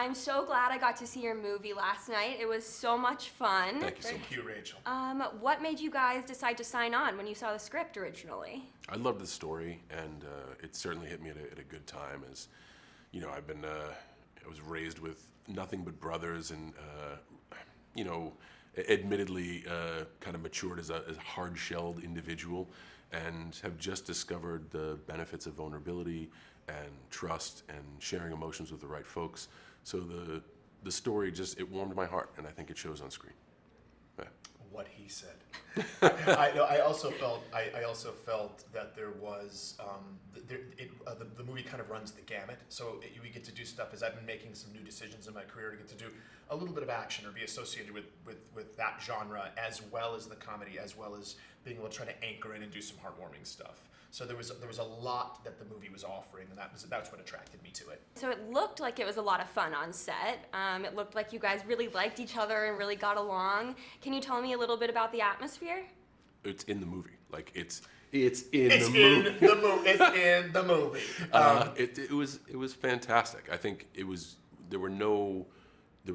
I'm so glad I got to see your movie last night. It was so much fun. Thank you, Rachel. What made you guys decide to sign on when you saw the script originally? I loved the story, and it certainly hit me at a good time. As you know, I was raised with nothing but brothers, and admittedly kind of matured as a hard-shelled individual, and have just discovered the benefits of vulnerability and trust and sharing emotions with the right folks. So the story it warmed my heart, and I think it shows on screen. Yeah. What he said. I also felt that there was the movie kind of runs the gamut. So we get to do stuff as I've been making some new decisions in my career to get to do a little bit of action or be associated with that genre, as well as the comedy, as well as being able to try to anchor in and do some heartwarming stuff. So there was a lot that the movie was offering, and that's what attracted me to it. So it looked like it was a lot of fun on set. It looked like you guys really liked each other and really got along. Can you tell me a little bit about the atmosphere? It's in the movie. Like it's It's in the movie. It was fantastic. I think there was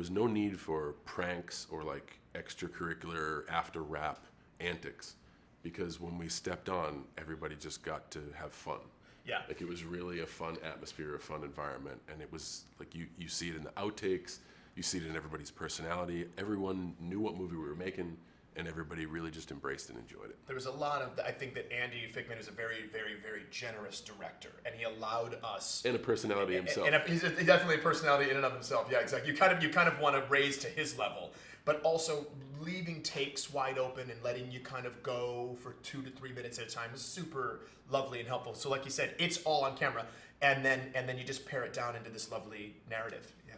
no need for pranks or like extracurricular after rap antics, because when we stepped on, everybody just got to have fun. Yeah. Like it was really a fun atmosphere, a fun environment, and it was like you see it in the outtakes, you see it in everybody's personality. Everyone knew what movie we were making, and everybody really just embraced and enjoyed it. There was a lot of, I think that Andy Fickman is a very, very, very generous director, and he allowed us. And a personality himself. He's definitely a personality in and of himself. Yeah, exactly. You kind of want to raise to his level, but also leaving takes wide open and letting you kind of go for 2 to 3 minutes at a time is super lovely and helpful. So, like you said, it's all on camera, and then you just pare it down into this lovely narrative. Yeah.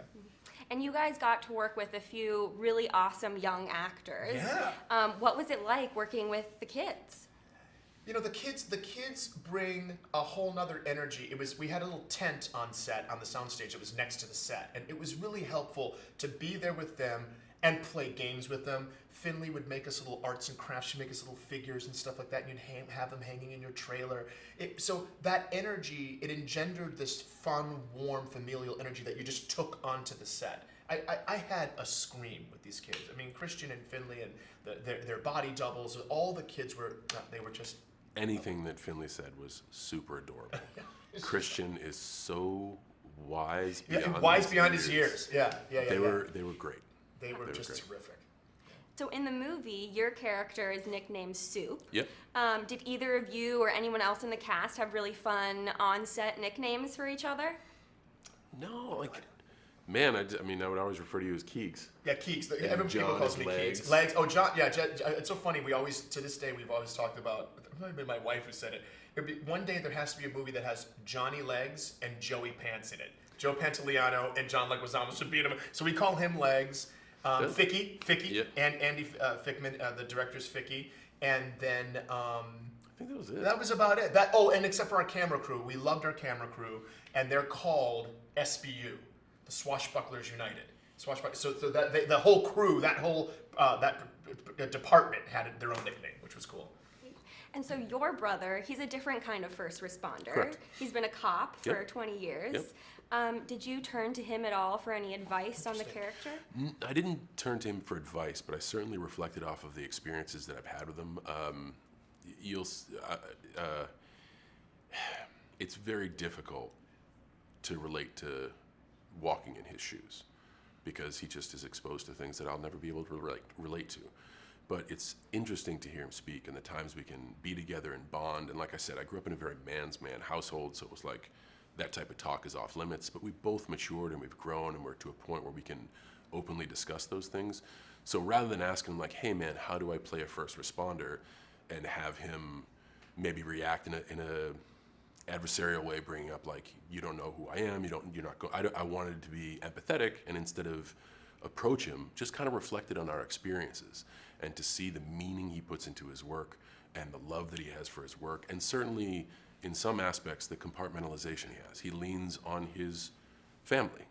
And you guys got to work with a few really awesome young actors. Yeah. What was it like working with the kids? You know, the kids bring a whole nother energy. We had a little tent on set, on the soundstage that was next to the set, and it was really helpful to be there with them and play games with them. Finley would make us little arts and crafts. She'd make us little figures and stuff like that, and you'd have them hanging in your trailer. So that energy, it engendered this fun, warm, familial energy that you just took onto the set. I had a scream with these kids. I mean, Christian and Finley and their body doubles, all the kids were just... Anything that Finley said was super adorable. Christian is so wise beyond his years. Yeah. They were great. They were just terrific. So in the movie, your character is nicknamed Soup. Yep. Did either of you or anyone else in the cast have really fun on-set nicknames for each other? No, man, I would always refer to you as Keegs. Yeah, Keegs. Everyone people calls me Keegs. Legs. Oh, John. Yeah, it's so funny. We've always talked about. It might have been my wife who said it. One day there has to be a movie that has Johnny Legs and Joey Pants in it. Joe Pantoliano and John Leguizamo should be in it. So we call him Legs. Ficky, yep. And Andy Fickman, the director's Ficky, and then I think that was it. That was about it. And except for our camera crew, we loved our camera crew, and they're called SBU, the Swashbucklers United. So that the whole crew, that department had their own nickname, which was cool. And so your brother, he's a different kind of first responder. Correct. He's been a cop for Yep. 20 years. Yep. Did you turn to him at all for any advice on the character? I didn't turn to him for advice, but I certainly reflected off of the experiences that I've had with him. It's very difficult to relate to walking in his shoes, because he just is exposed to things that I'll never be able to relate to. But it's interesting to hear him speak, and the times we can be together and bond. And like I said, I grew up in a very man's man household, so it was like that type of talk is off limits. But we've both matured and we've grown, and we're to a point where we can openly discuss those things. So rather than asking him like, hey man, how do I play a first responder, and have him maybe react in a adversarial way, bringing up like, you don't know who I am, I wanted to be empathetic, and instead of approach him, just kind of reflected on our experiences, and to see the meaning he puts into his work and the love that he has for his work, and certainly in some aspects the compartmentalization he has. He leans on his family,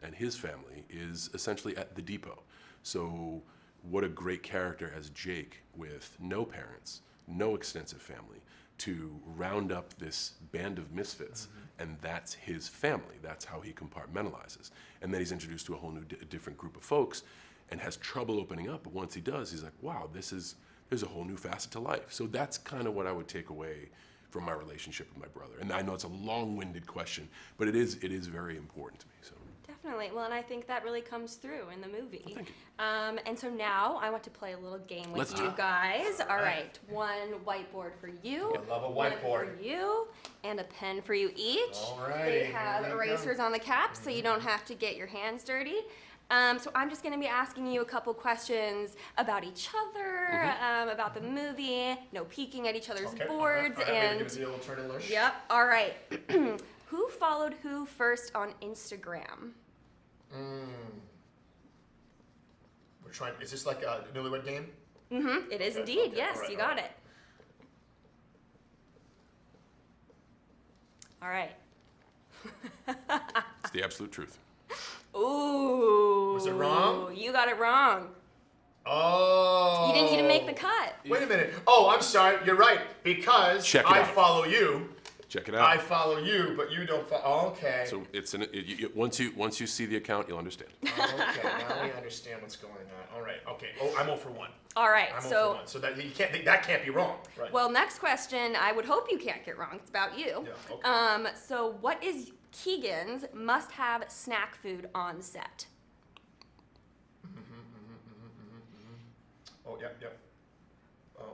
and his family is essentially at the depot. So what a great character as Jake, with no parents, no extensive family, to round up this band of misfits and that's his family. That's how he compartmentalizes. And then he's introduced to a whole new, different group of folks, and has trouble opening up. But once he does, he's like, wow, there's a whole new facet to life. So that's kind of what I would take away from my relationship with my brother. And I know it's a long-winded question, but it is very important to me. So. Definitely. Well, and I think that really comes through in the movie. Well, thank you. And so now I want to play a little game with Let's you do it. guys. All right. One whiteboard for you. I love a One whiteboard. for you. And a pen for you each. All right, They here have we go. erasers on the caps, so you don't have to get your hands dirty. So I'm just going to be asking you a couple questions about each other, about the movie, no peeking at each other's Okay. boards, All right. and Give us the old turn and lurch. yep. All right. Who followed who first on Instagram? We're trying. Is this like a Newlywed Game? Mm-hmm. It is Okay, indeed. okay, Yes, all right, you all got right. it. All right. It's the absolute truth. Ooh. Was it wrong? You got it wrong. Oh. You didn't even make the cut. Wait a minute. Oh, I'm sorry. You're right. Because Check it I out. follow you. Check it I out. follow you, but you don't follow. Okay. So it's once you see the account, you'll understand. Okay. Now we understand what's going on. All right. Okay. Oh, I'm 0 for 1. All right. I'm 0 So, for 1. So that can't be wrong. Right. well, next question. I would hope you can't get wrong. It's about you. Yeah, okay. So, what is Keegan's must-have snack food on set? Oh, yep, yep. Oh.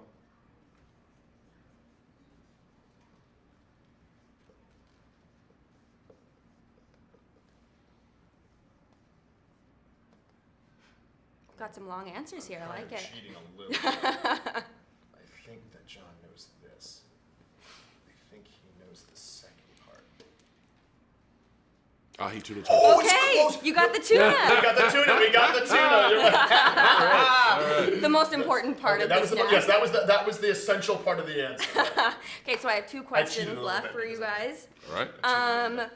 Got some long answers here. I like it. Cheating a little bit. I think that John knows this. I think he knows the second part. He tootled. Oh, it's Okay, close. you got the We tuna. got the tuna. We got the tuna. You're right. The most important part Okay, of that this was the, snack. yes, that was the essential part of the answer. Okay, so I have 2 cheated questions a little left bit for you because guys. All right.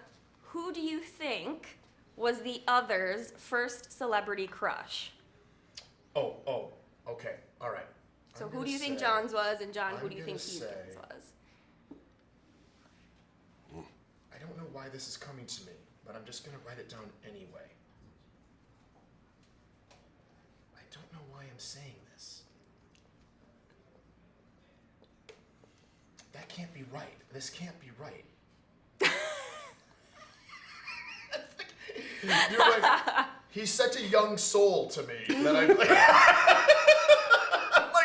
Who do you think was the other's first celebrity crush? Oh, okay, all right. So I'm who gonna do you think say- John's was, and John, who I'm do you think gonna Keegan's say- was? I don't know why this is coming to me, but I'm just gonna write it down anyway. I don't know why I'm saying this. That can't be right. This can't be right. You're right. He's such a young soul to me that I'm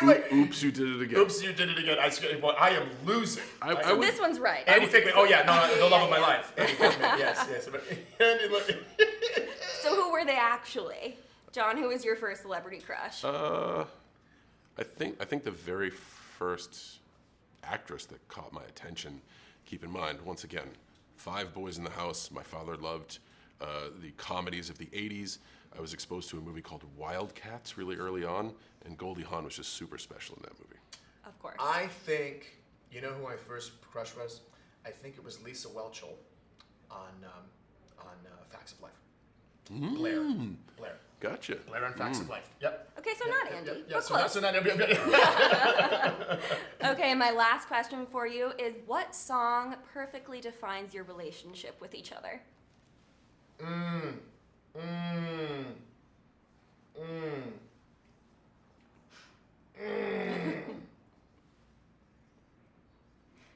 like, Oops, you did it again. oops, you did it again. I am losing. I would- This one's right. Andy Fickman. Oh yeah, no, the love of my yeah. life. Andy Fickman. Yes. So who were they actually? John, who was your first celebrity crush? I think the very first actress that caught my attention. Keep in mind, once again, 5 boys in the house. My father loved the comedies of the 80s. I was exposed to a movie called Wildcats really early on, and Goldie Hawn was just super special in that movie. Of course. I think you know who my first crush was. I think it was Lisa Whelchel on Facts of Life. Blair. Gotcha. Blair on Facts of Life. Yep. Okay, so not Andy, Yeah, but so close. that's not Andy. Okay, and my last question for you is, what song perfectly defines your relationship with each other?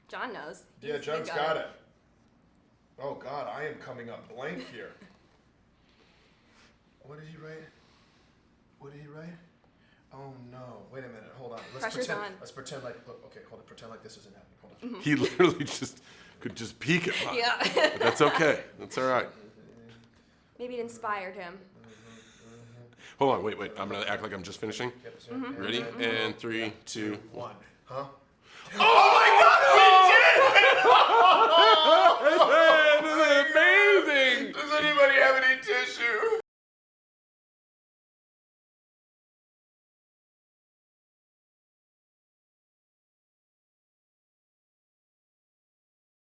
John knows. Yeah, He's John's good got guy. it. Oh God, I am coming up blank here. What did he write? What did he write? Oh no! Wait a minute. Hold on. Pressure's on. Let's pretend like. Look, okay, hold it. Pretend like this isn't happening. Hold on. He literally could just peek at mine. Yeah. But that's okay. That's all right. Maybe it inspired him. Hold on, wait. I'm gonna act like I'm just finishing. Yep, so- Ready? And 3, 2, 1. 1. Huh? Oh my God! We did it!